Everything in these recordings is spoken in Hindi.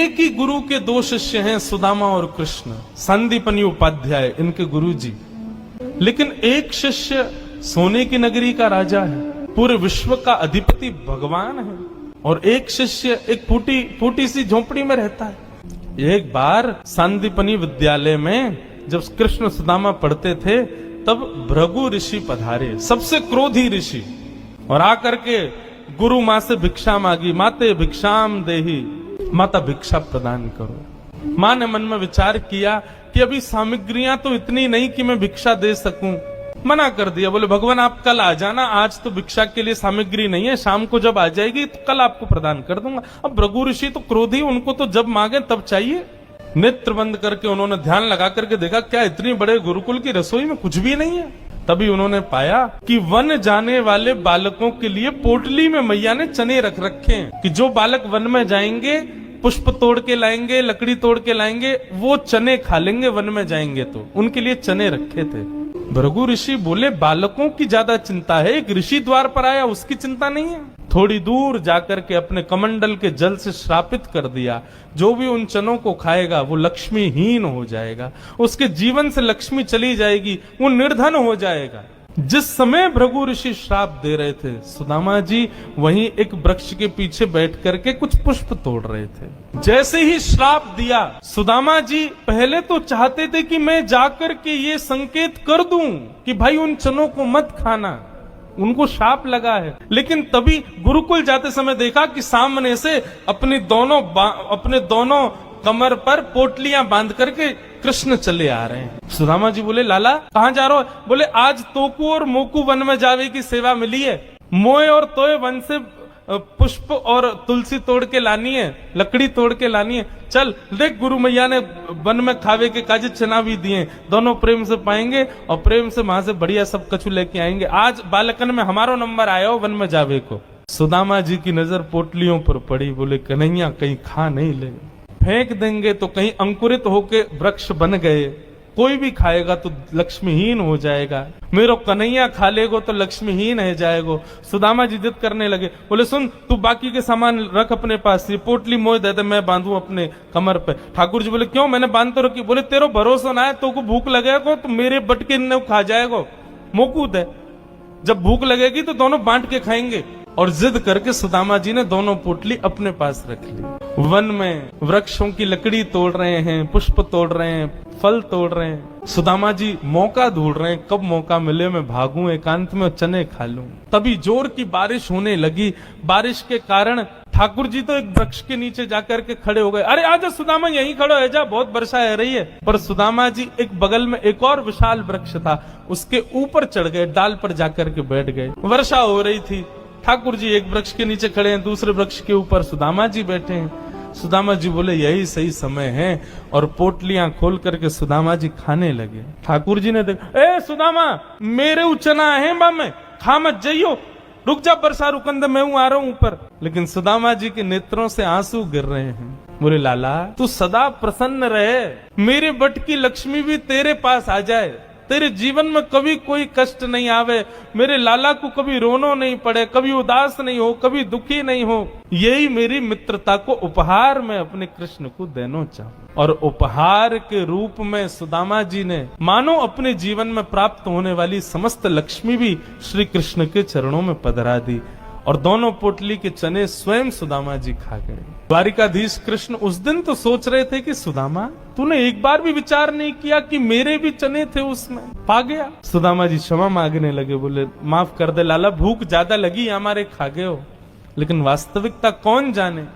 एक ही गुरु के दो शिष्य हैं, सुदामा और कृष्ण, संदीपनी उपाध्याय इनके गुरु जी। लेकिन एक शिष्य सोने की नगरी का राजा है, पूरे विश्व का अधिपति भगवान है, और एक शिष्य एक फूटी सी झोपड़ी में रहता है। एक बार संदीपनी विद्यालय में जब कृष्ण सुदामा पढ़ते थे, तब भृगु ऋषि पधारे, सबसे क्रोधी ऋषि, और आकर के गुरु माँ से भिक्षा मांगी। माते भिक्षाम देही, माता भिक्षा प्रदान करो। माँ ने मन में विचार किया कि अभी सामग्रियां तो इतनी नहीं कि मैं भिक्षा दे सकूं। मना कर दिया, बोले भगवान आप कल आ जाना, आज तो भिक्षा के लिए सामग्री नहीं है, शाम को जब आ जाएगी तो कल आपको प्रदान कर दूंगा। अब भृगु ऋषि तो क्रोधी, उनको तो जब मांगे तब चाहिए। नेत्र बंद करके उन्होंने ध्यान लगा करके देखा, क्या इतनी बड़े गुरुकुल की रसोई में कुछ भी नहीं है। तभी उन्होंने पाया कि वन जाने वाले बालकों के लिए पोटली में मैया ने चने रख रखे हैं, कि जो बालक वन में जाएंगे, पुष्प तोड़ के लाएंगे, लकड़ी तोड़ के लाएंगे, वो चने खा लेंगे वन में जाएंगे तो। उनके लिए चने रखे थे। भृगु ऋषि बोले बालकों की ज्यादा चिंता है, एक ऋषि द्वार पर आया उसकी चिंता नहीं है। थोड़ी दूर जाकर के अपने कमंडल के जल से श्रापित कर दिया, जो भी उन चनों को खाएगा वो लक्ष्मीहीन हो जाएगा, उसके जीवन से लक्ष्मी चली जाएगी, वो निर्धन हो जाएगा। जिस समय भृगु ऋषि श्राप दे रहे थे, सुदामा जी वहीं एक वृक्ष के पीछे बैठ करके कुछ पुष्प तोड़ रहे थे। जैसे ही श्राप दिया, सुदामा जी पहले तो चाहते थे कि मैं जाकर के ये संकेत कर दूं कि भाई उन चनों को मत खाना, उनको शाप लगा है। लेकिन तभी गुरुकुल जाते समय देखा कि सामने से अपने दोनों कमर पर पोटलियां बांध करके कृष्ण चले आ रहे हैं। सुदामा जी बोले लाला कहाँ जा रहे हो? बोले आज तोकू और मोकू वन में जावे की सेवा मिली है, मोए और तोए वन से पुष्प और तुलसी तोड़ के लानी है, लकड़ी तोड़ के लानी है। चल देख, गुरु मैया ने वन में खावे के काजे चना भी दिए, दोनों प्रेम से पाएंगे और प्रेम से वहां से बढ़िया सब कछु लेके आएंगे। आज बालकन में हमारो नंबर आया हो वन में जावे को। सुदामा जी की नजर पोटलियों पर पड़ी, बोले कन्हैया कहीं खा नहीं ले, फेंक देंगे तो कहीं अंकुरित होके वृक्ष बन गए, कोई भी खाएगा तो लक्ष्मीहीन हो जाएगा, मेरो कन्हैया खा लेगो तो लक्ष्मीहीन है जाएगो। सुदामा जी जिद करने लगे, बोले सुन तू बाकी के सामान रख अपने पास, ये पोटली मोह दे दे मैं बांधू अपने कमर पे। ठाकुर जी बोले क्यों, मैंने बांध तो रखी। बोले तेरो भरोसा ना है, तो को भूख लगेगा तो मेरे बटके ने खा जाएगो, मोकू दे, जब भूख लगेगी तो दोनों बांट के खाएंगे। और जिद करके सुदामा जी ने दोनों पोटली अपने पास रख ली। वन में वृक्षों की लकड़ी तोड़ रहे हैं, पुष्प तोड़ रहे हैं, फल तोड़ रहे हैं। सुदामा जी मौका ढूंढ रहे हैं, कब मौका मिले मैं भागूं, एकांत में चने खा लूं। तभी जोर की बारिश होने लगी। बारिश के कारण ठाकुर जी तो एक वृक्ष के नीचे जाकर के खड़े हो गए। अरे आजा सुदामा, यहीं खड़ो है जा, बहुत वर्षा है रही है। पर सुदामा जी एक बगल में एक और विशाल वृक्ष था, उसके ऊपर चढ़ गए, डाल पर जाकर के बैठ गए। वर्षा हो रही थी, ठाकुर जी एक वृक्ष के नीचे खड़े हैं, दूसरे वृक्ष के ऊपर सुदामा जी बैठे हैं। सुदामा जी बोले यही सही समय है, और पोटलियां खोल करके सुदामा जी खाने लगे। ठाकुर जी ने देखा, ए सुदामा मेरे उचना है में खा मत जाइयो, रुक जा, बरसा रुकंद मैं हूं, आ रहा हूं ऊपर। लेकिन सुदामा जी के नेत्रों से आंसू गिर रहे हैं। बोले लाला तू सदा प्रसन्न रहे, मेरे बट की लक्ष्मी भी तेरे पास आ जाए, तेरे जीवन में कभी कोई कष्ट नहीं आवे, मेरे लाला को कभी रोनो नहीं पड़े, कभी उदास नहीं हो, कभी दुखी नहीं हो, यही मेरी मित्रता को उपहार में अपने कृष्ण को देना चाहूं। और उपहार के रूप में सुदामा जी ने मानो अपने जीवन में प्राप्त होने वाली समस्त लक्ष्मी भी श्री कृष्ण के चरणों में पधरा दी, और दोनों पोटली के चने स्वयं सुदामा जी खा गए। द्वारिकाधीश कृष्ण उस दिन तो सोच रहे थे कि सुदामा तूने एक बार भी विचार नहीं किया कि मेरे भी चने थे उसमें, पा गया। सुदामा जी क्षमा मांगने लगे, बोले माफ कर दे लाला, भूख ज्यादा लगी हमारे, खा गए हो, लेकिन वास्तविकता कौन जाने।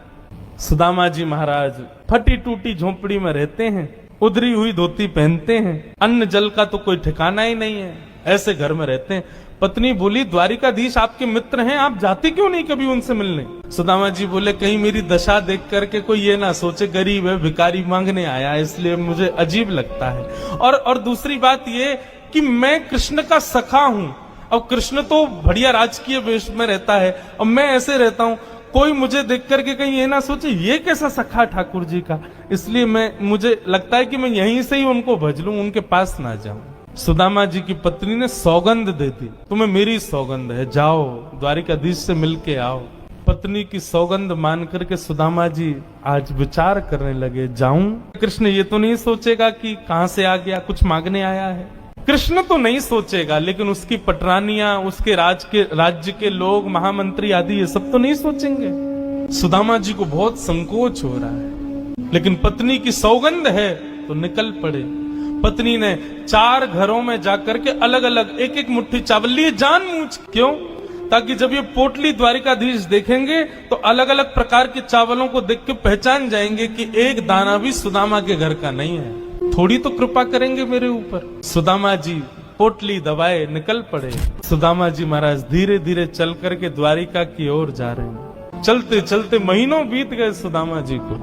सुदामा जी महाराज फटी टूटी झोपड़ी में रहते हैं, उधरी हुई धोती पहनते हैं, अन्न जल का तो कोई ठिकाना ही नहीं है, ऐसे घर में रहते हैं। पत्नी बोली द्वारिकाधीश आपके मित्र हैं, आप जाते क्यों नहीं कभी उनसे मिलने? सुदामा जी बोले कहीं मेरी दशा देख करके कोई ये ना सोचे गरीब है, भिखारी मांगने आया, इसलिए मुझे अजीब लगता है। और दूसरी बात ये कि मैं कृष्ण का सखा हूँ, अब कृष्ण तो बढ़िया राजकीय वेश में रहता है और मैं ऐसे रहता हूँ, कोई मुझे देख करके कहीं ये ना सोचे ये कैसा सखा ठाकुर जी का, इसलिए मुझे लगता है कि मैं यहीं से ही उनको भज लूं, उनके पास ना जाऊं। सुदामा जी की पत्नी ने सौगंध दे दी, तुम्हें मेरी सौगंध है, जाओ द्वारिकाधीश से मिलके आओ। पत्नी की सौगंध मान करके सुदामा जी आज विचार करने लगे, जाऊं? कृष्ण ये तो नहीं सोचेगा कि कहां से आ गया, कुछ मांगने आया है। कृष्ण तो नहीं सोचेगा, लेकिन उसकी पटरानियां, उसके राज्य के लोग, महामंत्री आदि, ये सब तो नहीं सोचेंगे। सुदामा जी को बहुत संकोच हो रहा है, लेकिन पत्नी की सौगंध है तो निकल पड़े। पत्नी ने 4 घरों में जाकर के अलग अलग एक एक मुट्ठी चावल लिए, जानबूझ। क्यों? ताकि जब ये पोटली द्वारिकाधीश देखेंगे तो अलग अलग प्रकार के चावलों को देख के पहचान जाएंगे कि एक दाना भी सुदामा के घर का नहीं है। थोड़ी तो कृपा करेंगे मेरे ऊपर। सुदामा जी पोटली दबाए निकल पड़े। सुदामा जी महाराज धीरे धीरे चल करके द्वारिका की ओर जा रहे हैं। चलते चलते महीनों बीत गए सुदामा जी को।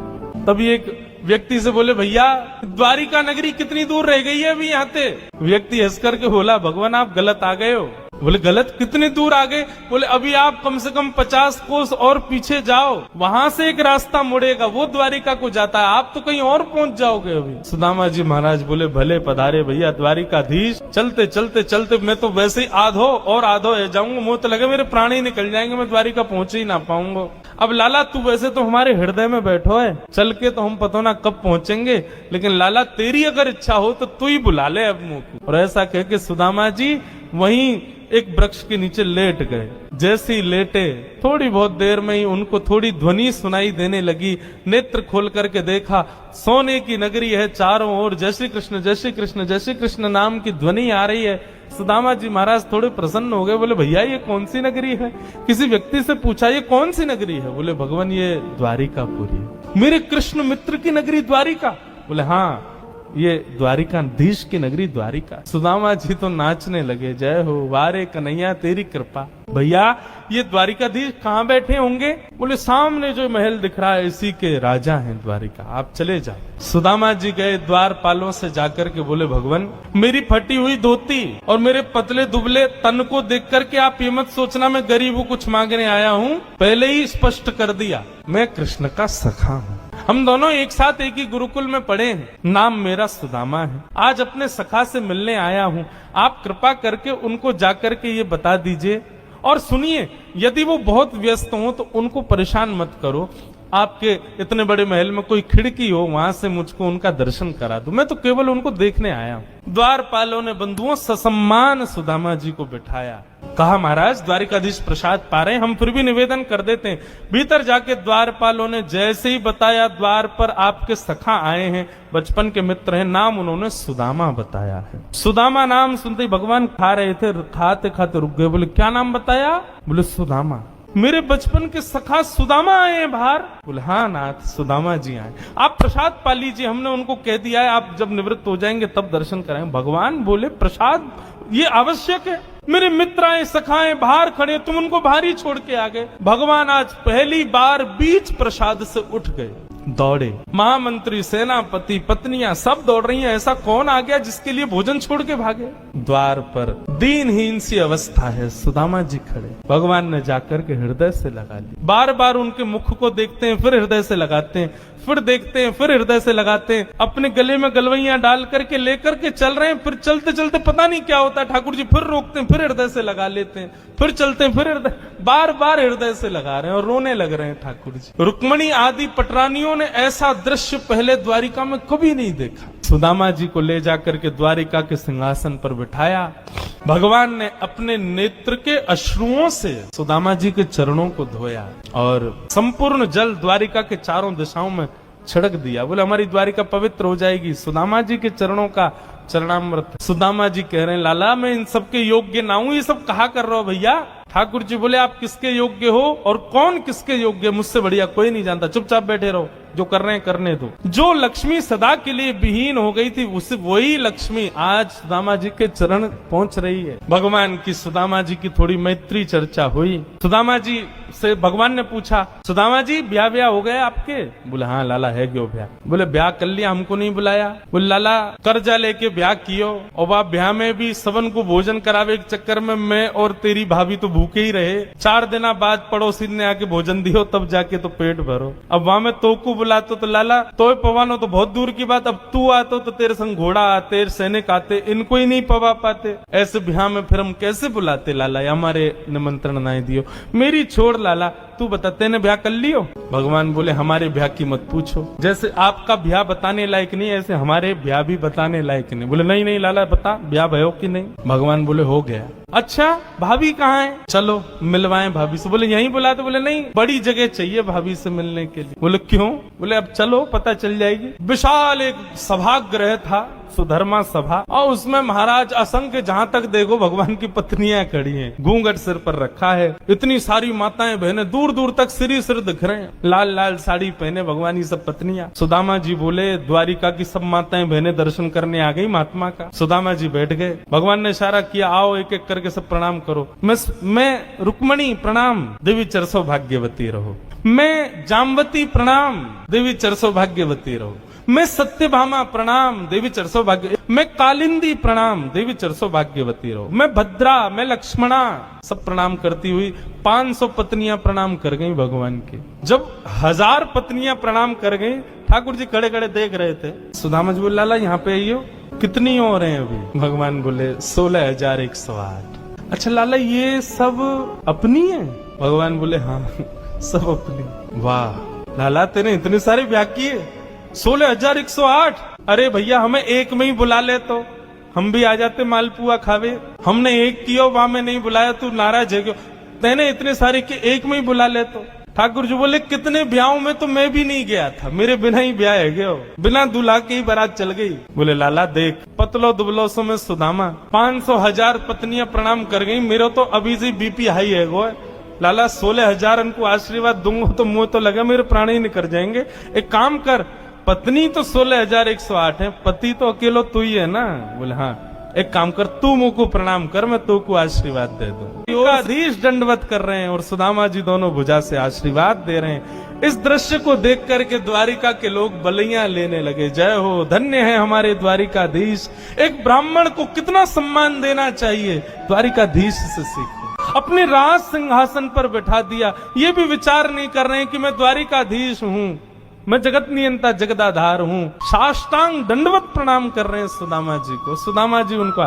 तभी एक व्यक्ति से बोले, भैया द्वारिका नगरी कितनी दूर रह गई है अभी यहाँ से? व्यक्ति हंस करके बोला, भगवान आप गलत आ गए हो। बोले गलत? कितनी दूर आ गए? बोले अभी आप कम से कम 50 कोस और पीछे जाओ, वहां से एक रास्ता मुड़ेगा, वो द्वारिका को जाता है, आप तो कहीं और पहुंच जाओगे अभी। सुदामा जी महाराज बोले, भले पधारे भैया द्वारिकाधीश। चलते चलते चलते मैं तो वैसे ही आधो और आधो जाऊंगा, मुंह तो लगे मेरे प्राण ही निकल जाएंगे, मैं द्वारिका पहुंच ही ना पाऊंगा। अब लाला तू वैसे तो हमारे हृदय में बैठो है, चल के तो हम पता ना कब पहुंचेंगे, लेकिन लाला तेरी अगर इच्छा हो तो तू ही बुला ले अब मुंह को। और ऐसा कह के सुदामा जी वहीं एक वृक्ष के नीचे लेट गए। जैसे ही लेटे थोड़ी बहुत देर में ही उनको थोड़ी ध्वनि सुनाई देने लगी। नेत्र खोल करके देखा, सोने की नगरी है, चारों ओर जय श्री कृष्ण जय श्री कृष्ण जय श्री कृष्ण नाम की ध्वनि आ रही है। सुदामा जी महाराज थोड़े प्रसन्न हो गए। बोले भैया ये कौन सी नगरी है? किसी व्यक्ति से पूछा ये कौन सी नगरी है? बोले भगवान ये द्वारिकापुरी है। मेरे कृष्ण मित्र की नगरी द्वारिका? बोले हाँ ये द्वारिकाधीश की नगरी द्वारिका। सुदामा जी तो नाचने लगे, जय हो वारे कन्हैया तेरी कृपा। भैया ये द्वारिकाधीश कहाँ बैठे होंगे? बोले सामने जो महल दिख रहा है इसी के राजा हैं द्वारिका, आप चले जाओ। सुदामा जी गए द्वारपालों से जाकर के बोले, भगवान मेरी फटी हुई धोती और मेरे पतले दुबले तन को देख करके आप ये मत सोचना मैं गरीब हूँ कुछ मांगने आया हूँ। पहले ही स्पष्ट कर दिया, मैं कृष्ण का सखा हूँ। हम दोनों एक साथ एक ही गुरुकुल में पढ़े हैं, नाम मेरा सुदामा है। आज अपने सखा से मिलने आया हूँ, आप कृपा करके उनको जाकर के ये बता दीजिए। और सुनिए, यदि वो बहुत व्यस्त हो तो उनको परेशान मत करो। आपके इतने बड़े महल में कोई खिड़की हो, वहां से मुझको उनका दर्शन करा दो, मैं तो केवल उनको देखने आया हूँ। द्वारपालों ने बंधुओं ससम्मान सुदामा जी को बिठाया। कहा महाराज द्वारिकाधीश प्रसाद पा रहे हैं, हम फिर भी निवेदन कर देते हैं। भीतर जाके द्वारपालों ने जैसे ही बताया, द्वार पर आपके सखा आए हैं, बचपन के मित्र हैं, नाम उन्होंने सुदामा बताया है। सुदामा नाम सुनते ही भगवान खा रहे थे, खाते खाते रुक गए। बोले क्या नाम बताया? बोले सुदामा। मेरे बचपन के सखा सुदामा आए हैं बाहर? बोले हाँ नाथ सुदामा जी आए। आप प्रसाद पा लीजिए, हमने उनको कह दिया है आप जब निवृत्त हो जाएंगे तब दर्शन कराएं। भगवान बोले प्रसाद ये आवश्यक है? मेरे मित्र आए सखाए बाहर खड़े, तुम उनको बाहर ही छोड़ के आ गए। भगवान आज पहली बार बीच प्रसाद से उठ गए, दौड़े। महामंत्री, सेनापति, पत्नियां सब दौड़ रही हैं। ऐसा कौन आ गया जिसके लिए भोजन छोड़ के भागे? द्वार पर दीनहीन सी अवस्था है, सुदामा जी खड़े। भगवान ने जाकर के हृदय से लगा ली। बार बार उनके मुख को देखते हैं, फिर हृदय से लगाते हैं, फिर देखते हैं, फिर हृदय से लगाते हैं। अपने गले में गलवैया डाल करके लेकर के चल रहे हैं। फिर चलते चलते पता नहीं क्या होता है, ठाकुर जी फिर रोकते हैं, फिर हृदय से लगा लेते हैं, फिर चलते हैं, फिर हृदय, बार बार हृदय से लगा रहे हैं और रोने लग रहे हैं ठाकुर जी। रुक्मणी आदि पटरानियों ने ऐसा दृश्य पहले द्वारिका में कभी नहीं देखा। सुदामा जी को ले जाकर के द्वारिका के सिंहासन पर बिठाया। भगवान ने अपने नेत्र के अश्रुओं से सुदामा जी के चरणों को धोया और संपूर्ण जल द्वारिका के चारों दिशाओं में छिड़क दिया। बोले हमारी द्वारिका पवित्र हो जाएगी। सुदामा जी के चरणों का चरणामृत। सुदामा जी कह रहे हैं लाला मैं इन सबके योग्य ना हूं, ये सब कहा कर रहे हो भैया? ठाकुर जी बोले आप किसके योग्य हो और कौन किसके योग्य? मुझसे बढ़िया कोई नहीं जानता, चुपचाप बैठे रहो, जो कर रहे हैं करने दो। जो लक्ष्मी सदा के लिए विहीन हो गई थी, उसे वही लक्ष्मी आज सुदामा जी के चरण पहुंच रही है। भगवान की सुदामा जी की थोड़ी मैत्री चर्चा हुई। सुदामा जी से भगवान ने पूछा, सुदामा जी ब्याह ब्याह हो गए आपके? बोले हाँ लाला है क्यों ब्याह? बोले ब्याह कर लिया, हमको नहीं बुलाया। बोले लाला कर्जा लेके ब्याह कियो और आप ब्याह में भी सबन को भोजन करावे के चक्कर में मैं और तेरी भाभी तो भूखे ही रहे। 4 दिन बाद पड़ोसी ने आके भोजन दियो तब जाके तो पेट भरो। अब वहां में तो को बुलाते तो लाला तो पवानो तो बहुत दूर की बात, अब तू आते तो तेरे संग घोड़ा आते, सैनिक आते, इनको ही नहीं पवा पाते। ऐसे ब्याह में फिर हम कैसे बुलाते लाला? हमारे निमंत्रण नहीं दियो। मेरी छोड़ लाला, तू बता तेने ब्याह कर लियो? भगवान बोले हमारे ब्याह की मत पूछो, जैसे आपका ब्याह बताने लायक नहीं ऐसे हमारे ब्याह भी बताने लायक नहीं। बोले नहीं नहीं लाला बता ब्याह भयो कि नहीं? भगवान बोले हो गया। अच्छा भाभी कहाँ है? चलो मिलवाएं भाभी से। बोले यहीं बुला? तो बोले नहीं बड़ी जगह चाहिए भाभी से मिलने के लिए। बोले क्यों? बोले अब चलो पता चल जाएगी। विशाल एक सभागृह था, सुधर्मा सभा, और उसमें महाराज असंख्य जहाँ तक देखो भगवान की पत्नियां खड़ी हैं, घूंघट सिर पर रखा है, इतनी सारी माताएं बहनें दूर दूर तक सिर दिख रहे हैं, लाल लाल साड़ी पहने भगवान की सब पत्नियां। सुदामा जी बोले द्वारिका की सब माताएं बहनें दर्शन करने आ गई महात्मा का। सुदामा जी बैठ गए, भगवान ने इशारा किया आओ एक एक करके सब प्रणाम करो। मैं रुक्मणी प्रणाम, देवी चरसो भाग्यवती रहो। मैं जामवती प्रणाम, देवी चरसो भाग्यवती रहो। मैं सत्यभामा प्रणाम, देवी चरसो भाग्य। मैं कालिंदी प्रणाम, देवी चरसो भाग्यवती रहो। मैं भद्रा, मैं लक्ष्मणा, सब प्रणाम करती हुई 500 पत्नियां प्रणाम कर गई भगवान के। जब 1000 पत्नियां प्रणाम कर गई, ठाकुर जी खड़े खड़े देख रहे थे। सुदामा जी बोले लाला यहाँ पे आइयो, कितनी और हैं अभी? भगवान बोले 16,108। अच्छा लाला ये सब अपनी है? भगवान बोले हाँ सब अपनी। वाह लाला तेने इतने सारे ब्याह किए, 16,108। अरे भैया हमें एक में ही बुला ले तो हम भी आ जाते मालपुआ खावे। हमने एक कियो वहां में नहीं बुलाया, तू नाराज है क्यों? तेने इतने सारे के एक में ही बुला ले तो। ठाकुर जी बोले कितने ब्याहों में तो मैं भी नहीं गया था, मेरे बिना ही ब्याह है गयो, बिना दूल्हा के ही बारात चल गई। बोले लाला देख पतलो दुबलो सो में सुदामा 500,000 पत्नियां प्रणाम कर गई, मेरा तो अभी से बीपी हाई है गो। लाला 16,000 उनको आशीर्वाद दूंगा तो मुंह तो लगा मेरे प्राण ही निकल जाएंगे। एक काम कर, पत्नी तो 16,108 है, पति तो अकेलो तू ही है ना? बोले हाँ। एक काम कर तू मुंह को प्रणाम कर, मैं तू को आशीर्वाद दे दूं। योगाधीश दंडवत कर रहे हैं और सुदामा जी दोनों भुजा से आशीर्वाद दे रहे हैं। इस दृश्य को देख करके द्वारिका के लोग बलियां लेने लगे। जय हो, धन्य है हमारे द्वारिकाधीश। एक ब्राह्मण को कितना सम्मान देना चाहिए, द्वारिकाधीश से सीखो। अपने राज सिंहासन पर बैठा दिया, ये भी विचार नहीं कर रहे हैं कि मैं द्वारिकाधीश हूँ, मैं जगत नियंता जगदाधार हूँ। साष्टांग दंडवत प्रणाम कर रहे हैं सुदामा जी को। सुदामा जी उनको